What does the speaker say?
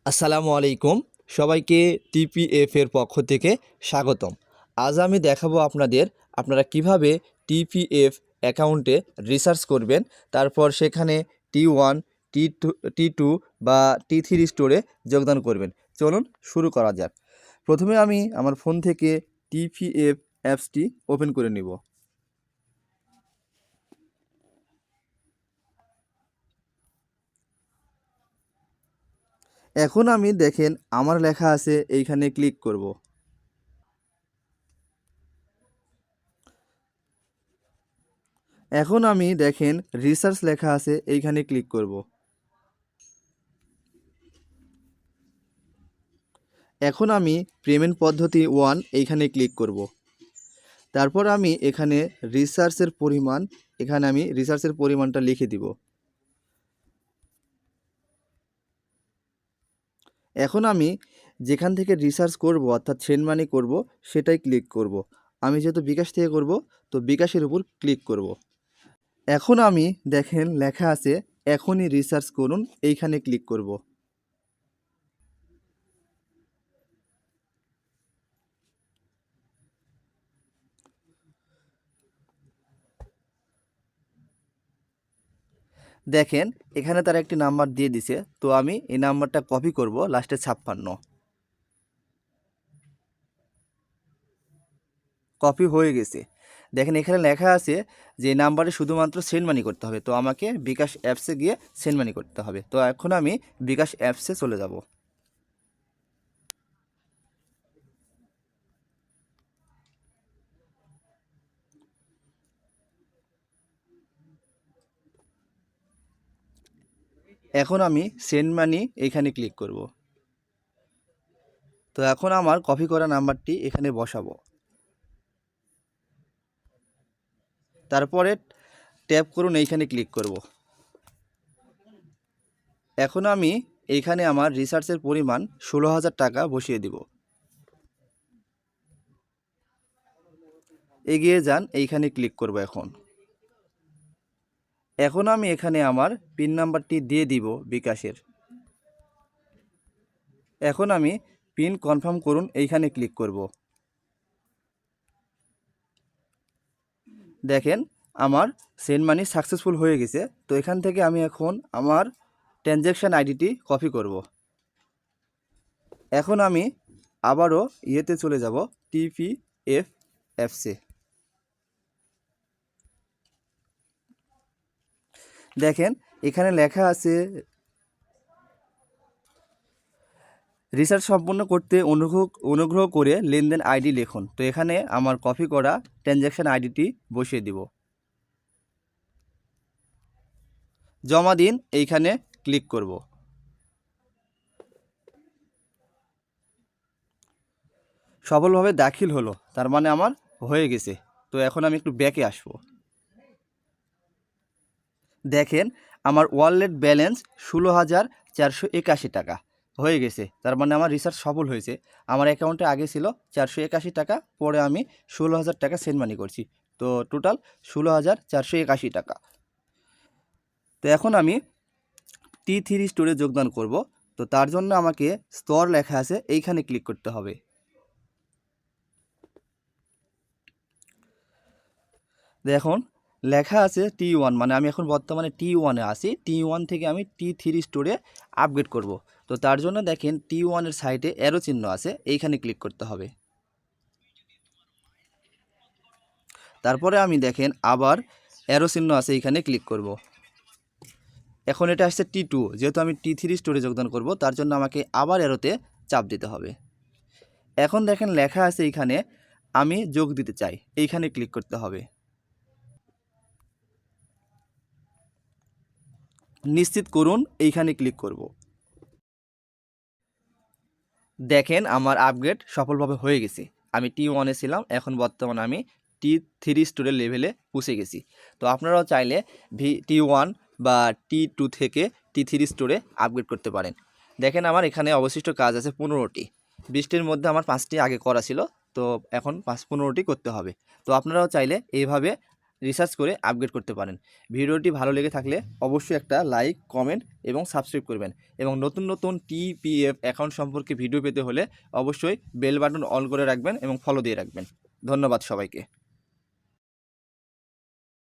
আসসালামু আলাইকুম। সবাইকে টিপিএফ এর পক্ষ থেকে স্বাগতম। আজ আমি দেখাবো আপনারা কিভাবে টিপিএফ অ্যাকাউন্টে রিসার্চ করবেন, তারপর সেখানে T1, টি টু বা টি3 স্টোরে যোগদান করবেন। চলুন শুরু করা যাক। প্রথমে আমি আমার ফোন থেকে টিপিএফ অ্যাপসটি ওপেন করে নিব। এখন আমি দেখেন আমার লেখা আছে, এইখানে ক্লিক করব। এখন আমি দেখেন রিসার্চ লেখা আছে, এইখানে ক্লিক করব। এখন আমি পেমেন্ট পদ্ধতি 1 এইখানে ক্লিক করব। তারপর আমি এখানে রিসার্চের পরিমাণটা লিখে দিব। এখন আমি যেখান থেকে রিসার্চ করব অর্থাৎ সেন্ড মানি করব সেটাই ক্লিক করব। আমি যেহেতু বিকাশ থেকে করব, তো বিকাশের উপর ক্লিক করব। এখন আমি দেখেন লেখা আছে এখনই রিসার্চ করুন, এইখানে ক্লিক করব। দেখেন এখানে তারা একটি নাম্বার দিয়ে দিছে, তো আমি এই নাম্বারটা কপি করব, লাস্টে 56। কপি হয়ে গেছে। দেখেন এখানে লেখা আছে যে এই নাম্বারে শুধুমাত্র সেন্ড মানি করতে হবে, তো আমাকে বিকাশ অ্যাপসে গিয়ে সেন্ড মানি করতে হবে। তো এখন আমি বিকাশ অ্যাপসে চলে যাব। এখন আমি সেন্ড মানি এখানে ক্লিক করব। তো এখন আমার কপি করা নাম্বারটি এখানে বসাবো। তারপরে ট্যাপ করুন, এইখানে ক্লিক করব। এখন আমি এইখানে আমার রিসার্চের পরিমাণ 16,000 টাকা বসিয়ে দিব। এগিয়ে যান, এইখানে ক্লিক করব। এখন আমি এখানে আমার পিন নাম্বারটি দিয়ে দিব বিকাশের। এখন আমি পিন কনফার্ম করুন, এইখানে ক্লিক করব। দেখেন আমার সেন্ড মানি সাকসেসফুল হয়ে গেছে। তো এখান থেকে আমি এখন আমার ট্রানজ্যাকশান আইডিটি কপি করব। এখন আমি আবারও ইয়েতে চলে যাব, টিপিএফ অ্যাপসে। দেখেন এখানে লেখা আছে রিসার্চ সম্পন্ন করতে অনুগ্রহ করে লেনদেন আইডি লিখুন। তো এখানে আমার কপি করা ট্রানজ্যাকশান আইডিটি বসিয়ে দিব। জমা দিন, এইখানে ক্লিক করব। সফলভাবে দাখিল হলো, তার মানে আমার হয়ে গেছে। তো এখন আমি একটু ব্যাকে আসব। দেখেন আমার ওয়ালেট ব্যালেন্স 16,481 টাকা হয়ে গেছে, তার মানে আমার রিসার্চ সফল হয়েছে। আমার অ্যাকাউন্টে আগে ছিল 481 টাকা, পরে আমি 16,000 টাকা সেন্ড মানি করছি। তো টোটাল 16,481 টাকা। তো এখন আমি টি3 স্টোরে যোগদান করব। তো তার জন্য আমাকে স্তর লেখা আছে, এইখানে ক্লিক করতে হবে। দেখুন লেখা আছে T1, মানে আমি এখন বর্তমানে T1-এ আছি। T1 থেকে আমি টি3 স্টোরে আপগ্রেড করব। তো তার জন্য দেখেন T1-এর সাইডে অ্যারো চিহ্ন আছে, এইখানে ক্লিক করতে হবে। তারপরে আমি দেখেন আবার অ্যারো চিহ্ন আছে, এইখানে ক্লিক করব। এখন এটা আসছে T2, যেহেতু আমি টি3 স্টোরে যোগদান করব, তার জন্য আমাকে আবার অ্যারোতে চাপ দিতে হবে। এখন দেখেন লেখা আছে এইখানে আমি যোগ দিতে চাই, এইখানে ক্লিক করতে হবে। নিশ্চিত করুন, এইখানে ক্লিক করব। দেখেন আমার আপগ্রেড সফলভাবে হয়ে গেছে। আমি T1-এ ছিলাম, এখন বর্তমানে আমি টি3 স্টোরের লেভেলে পৌঁছে গেছি। তো আপনারাও চাইলে T1 বা T2 থেকে টি3 স্টোরে আপগ্রেড করতে পারেন। দেখেন আমার এখানে অবশিষ্ট কাজ আছে 15টি। 20টির মধ্যে আমার 5টি আগে করা ছিল, তো এখন 15টি করতে হবে। তো আপনারাও চাইলে এইভাবে রিসার্চ করে আপগ্রেড করতে পারেন। ভিডিওটি ভালো লেগে থাকলে অবশ্যই একটা লাইক, কমেন্ট এবং সাবস্ক্রাইব করবেন এবং নতুন নতুন টিপিএফ অ্যাকাউন্ট সম্পর্কে ভিডিও পেতে হলে অবশ্যই বেল বাটন অল করে রাখবেন এবং ফলো দিয়ে রাখবেন। ধন্যবাদ সবাইকে।